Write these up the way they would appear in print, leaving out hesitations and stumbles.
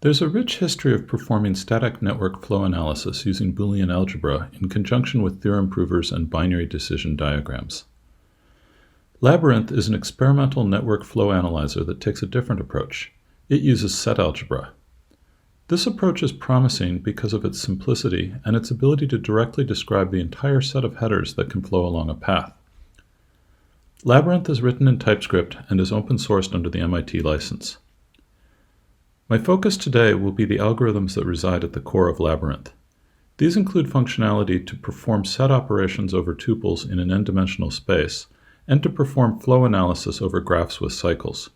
There's a rich history of performing static network flow analysis using Boolean algebra in conjunction with theorem provers and binary decision diagrams. Labyrinth is an experimental network flow analyzer that takes a different approach. It uses set algebra. This approach is promising because of its simplicity and its ability to directly describe the entire set of headers that can flow along a path. Labyrinth is written in TypeScript and is open sourced under the MIT license. My focus today will be the algorithms that reside at the core of Labyrinth. These include functionality to perform set operations over tuples in an n-dimensional space and to perform flow analysis over graphs with cycles.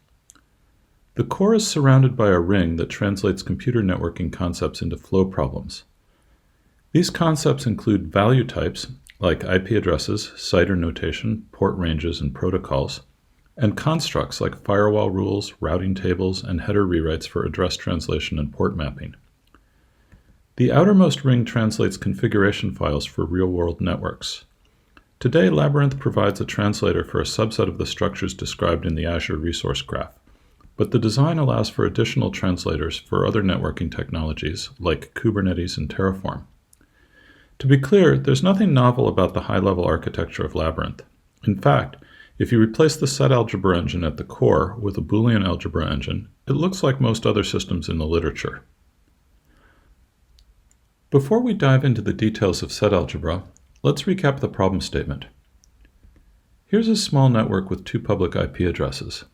The core is surrounded by a ring that translates computer networking concepts into flow problems. These concepts include value types like IP addresses, CIDR notation, port ranges, and protocols, and constructs like firewall rules, routing tables, and header rewrites for address translation and port mapping. The outermost ring translates configuration files for real-world networks. Today, Labyrinth provides a translator for a subset of the structures described in the Azure Resource Graph, but the design allows for additional translators for other networking technologies like Kubernetes and Terraform. To be clear, there's nothing novel about the high-level architecture of Labyrinth. In fact, if you replace the set algebra engine at the core with a Boolean algebra engine, it looks like most other systems in the literature. Before we dive into the details of set algebra, let's recap the problem statement. Here's a small network with two public IP addresses.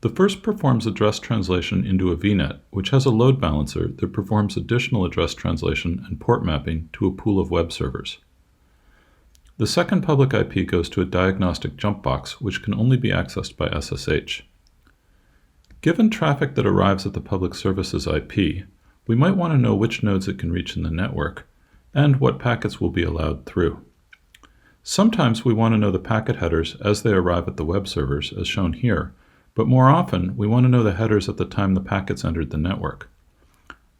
The first performs address translation into a VNet, which has a load balancer that performs additional address translation and port mapping to a pool of web servers. The second public IP goes to a diagnostic jump box, which can only be accessed by SSH. Given traffic that arrives at the public service's IP, we might want to know which nodes it can reach in the network, and what packets will be allowed through. Sometimes we want to know the packet headers as they arrive at the web servers, as shown here, but more often we want to know the headers at the time the packets entered the network.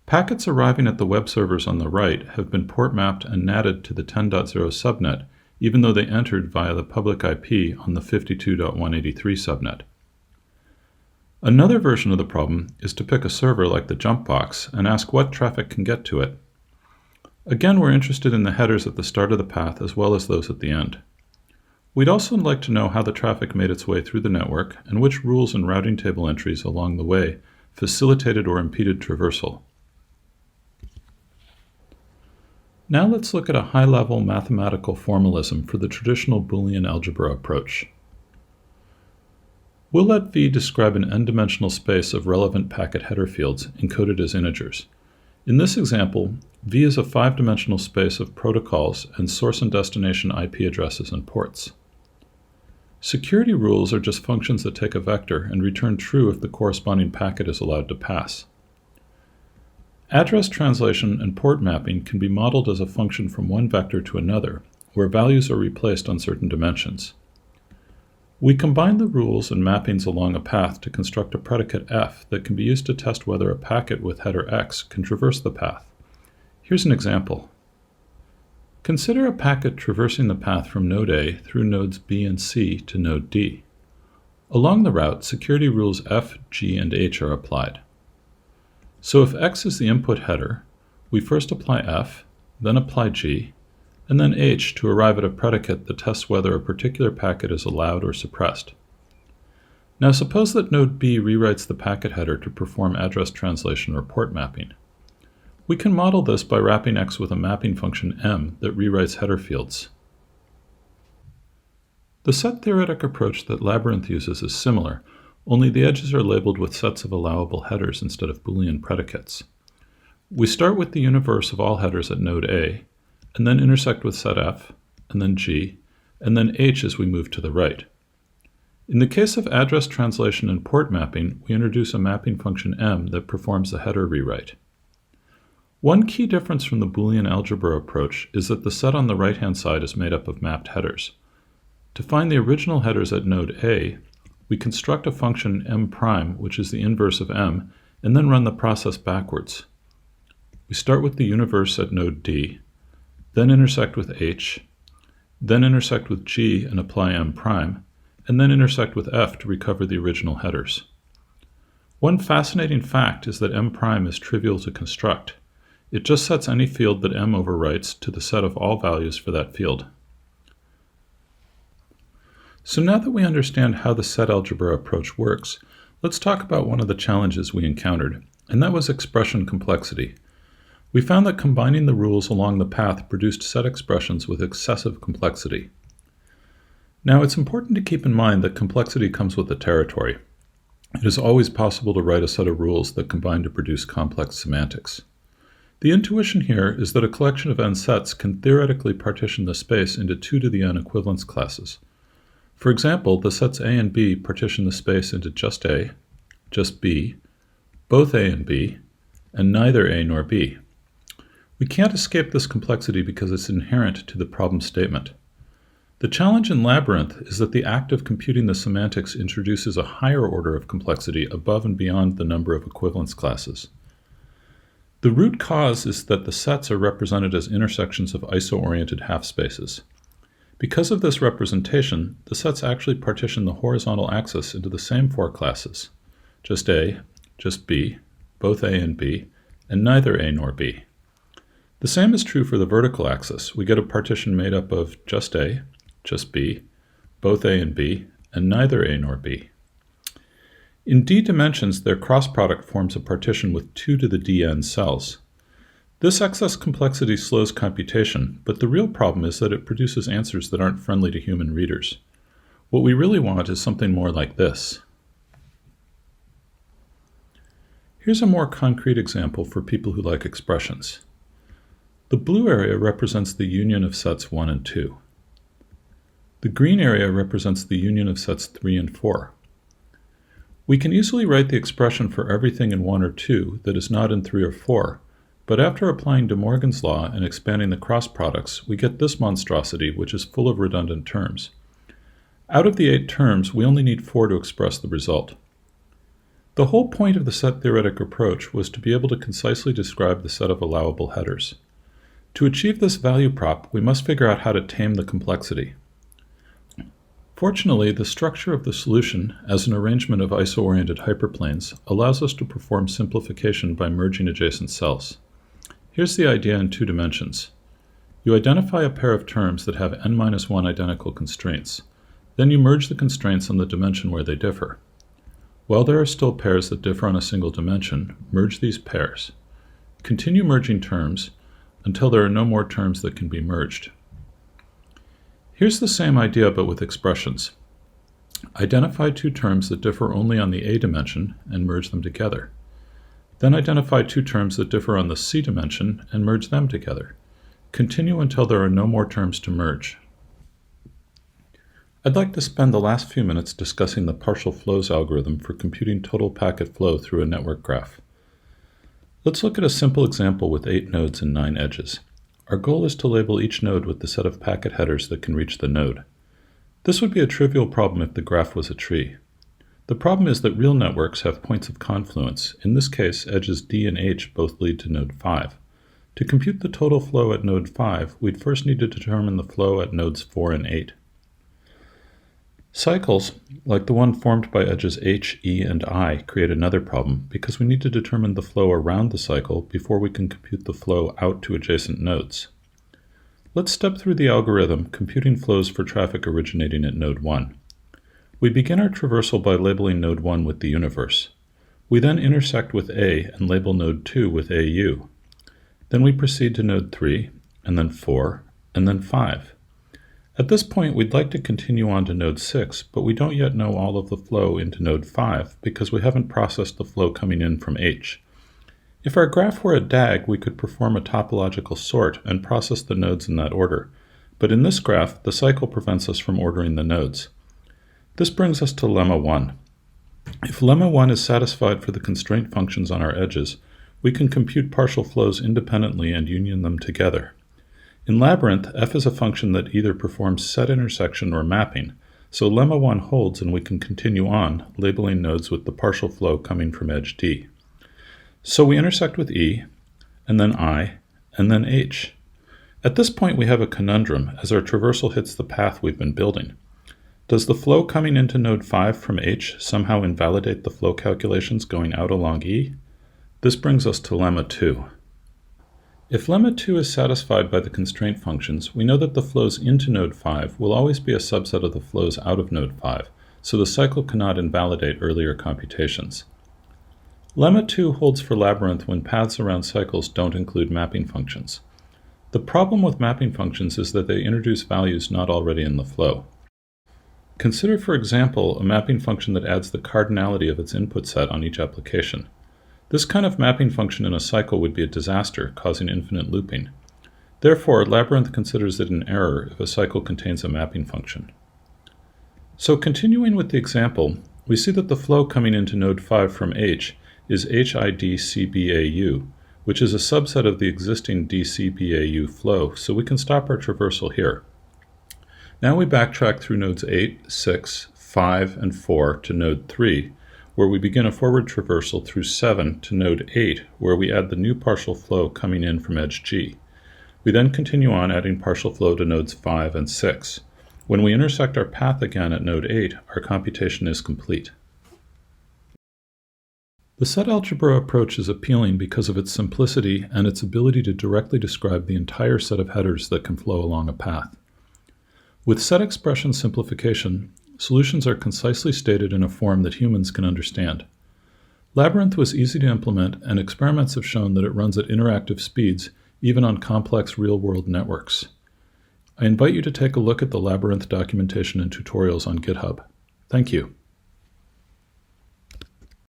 Packets arriving at the web servers on the right have been port mapped and NATed to the 10.0 subnet, even though they entered via the public IP on the 52.183 subnet. Another version of the problem is to pick a server like the jump box and ask what traffic can get to it. Again, we're interested in the headers at the start of the path as well as those at the end. We'd also like to know how the traffic made its way through the network and which rules and routing table entries along the way facilitated or impeded traversal. Now let's look at a high-level mathematical formalism for the traditional Boolean algebra approach. We'll let V describe an n-dimensional space of relevant packet header fields encoded as integers. In this example, V is a 5-dimensional space of protocols and source and destination IP addresses and ports. Security rules are just functions that take a vector and return true if the corresponding packet is allowed to pass. Address translation and port mapping can be modeled as a function from one vector to another, where values are replaced on certain dimensions. We combine the rules and mappings along a path to construct a predicate f that can be used to test whether a packet with header x can traverse the path. Here's an example. Consider a packet traversing the path from node A through nodes B and C to node D. Along the route, security rules f, g, and h are applied. So if x is the input header, we first apply f, then apply g, and then h to arrive at a predicate that tests whether a particular packet is allowed or suppressed. Now suppose that node B rewrites the packet header to perform address translation or port mapping. We can model this by wrapping x with a mapping function m that rewrites header fields. The set theoretic approach that Labyrinth uses is similar, only the edges are labeled with sets of allowable headers instead of Boolean predicates. We start with the universe of all headers at node A, and then intersect with set f, and then g, and then h as we move to the right. In the case of address translation and port mapping, we introduce a mapping function m that performs the header rewrite. One key difference from the Boolean algebra approach is that the set on the right-hand side is made up of mapped headers. To find the original headers at node A, we construct a function m', which is the inverse of m, and then run the process backwards. We start with the universe at node D, then intersect with h, then intersect with g and apply m', and then intersect with f to recover the original headers. One fascinating fact is that M' is trivial to construct. It just sets any field that M overwrites to the set of all values for that field. So now that we understand how the set algebra approach works, let's talk about one of the challenges we encountered, and that was expression complexity. We found that combining the rules along the path produced set expressions with excessive complexity. Now, it's important to keep in mind that complexity comes with the territory. It is always possible to write a set of rules that combine to produce complex semantics. The intuition here is that a collection of n sets can theoretically partition the space into 2 to the n equivalence classes. For example, the sets A and B partition the space into just A, just B, both A and B, and neither A nor B. We can't escape this complexity because it's inherent to the problem statement. The challenge in Labyrinth is that the act of computing the semantics introduces a higher order of complexity above and beyond the number of equivalence classes. The root cause is that the sets are represented as intersections of iso-oriented half-spaces. Because of this representation, the sets actually partition the horizontal axis into the same 4 classes: just A, just B, both A and B, and neither A nor B. The same is true for the vertical axis. We get a partition made up of just A, just B, both A and B, and neither A nor B. In D dimensions, their cross product forms a partition with 2 to the dn cells. This excess complexity slows computation, but the real problem is that it produces answers that aren't friendly to human readers. What we really want is something more like this. Here's a more concrete example for people who like expressions. The blue area represents the union of sets 1 and 2. The green area represents the union of sets 3 and 4. We can easily write the expression for everything in 1 or 2 that is not in 3 or 4, but after applying De Morgan's law and expanding the cross products, we get this monstrosity, which is full of redundant terms. Out of the 8 terms, we only need 4 to express the result. The whole point of the set theoretic approach was to be able to concisely describe the set of allowable headers. To achieve this value prop, we must figure out how to tame the complexity. Fortunately, the structure of the solution, as an arrangement of iso-oriented hyperplanes, allows us to perform simplification by merging adjacent cells. Here's the idea in 2 dimensions. You identify a pair of terms that have n-1 identical constraints. Then you merge the constraints on the dimension where they differ. While there are still pairs that differ on a single dimension, merge these pairs. Continue merging terms until there are no more terms that can be merged. Here's the same idea but with expressions. Identify 2 terms that differ only on the A dimension and merge them together. Then identify 2 terms that differ on the C dimension and merge them together. Continue until there are no more terms to merge. I'd like to spend the last few minutes discussing the partial flows algorithm for computing total packet flow through a network graph. Let's look at a simple example with 8 nodes and 9 edges. Our goal is to label each node with the set of packet headers that can reach the node. This would be a trivial problem if the graph was a tree. The problem is that real networks have points of confluence. In this case, edges D and H both lead to node 5. To compute the total flow at node 5, we'd first need to determine the flow at nodes 4 and 8. Cycles, like the one formed by edges H, E, and I, create another problem because we need to determine the flow around the cycle before we can compute the flow out to adjacent nodes. Let's step through the algorithm computing flows for traffic originating at node 1. We begin our traversal by labeling node 1 with the universe. We then intersect with A and label node 2 with AU. Then we proceed to node 3, and then 4, and then 5. At this point, we'd like to continue on to node 6, but we don't yet know all of the flow into node 5 because we haven't processed the flow coming in from H. If our graph were a DAG, we could perform a topological sort and process the nodes in that order. But in this graph, the cycle prevents us from ordering the nodes. This brings us to Lemma 1. If Lemma 1 is satisfied for the constraint functions on our edges, we can compute partial flows independently and union them together. In Labyrinth, f is a function that either performs set intersection or mapping, so Lemma 1 holds and we can continue on, labeling nodes with the partial flow coming from edge D. So we intersect with E, and then I, and then H. At this point we have a conundrum as our traversal hits the path we've been building. Does the flow coming into node 5 from H somehow invalidate the flow calculations going out along E? This brings us to Lemma 2. If Lemma 2 is satisfied by the constraint functions, we know that the flows into node 5 will always be a subset of the flows out of node 5, so the cycle cannot invalidate earlier computations. Lemma 2 holds for Labyrinth when paths around cycles don't include mapping functions. The problem with mapping functions is that they introduce values not already in the flow. Consider, for example, a mapping function that adds the cardinality of its input set on each application. This kind of mapping function in a cycle would be a disaster, causing infinite looping. Therefore, Labyrinth considers it an error if a cycle contains a mapping function. So continuing with the example, we see that the flow coming into node 5 from H is HIDCBAU, which is a subset of the existing DCBAU flow, so we can stop our traversal here. Now we backtrack through nodes 8, 6, 5, and 4 to node 3, where we begin a forward traversal through 7 to node 8, where we add the new partial flow coming in from edge G. We then continue on adding partial flow to nodes 5 and 6. When we intersect our path again at node 8, our computation is complete. The set algebra approach is appealing because of its simplicity and its ability to directly describe the entire set of headers that can flow along a path. With set expression simplification, solutions are concisely stated in a form that humans can understand. Labyrinth was easy to implement, and experiments have shown that it runs at interactive speeds, even on complex real-world networks. I invite you to take a look at the Labyrinth documentation and tutorials on GitHub. Thank you.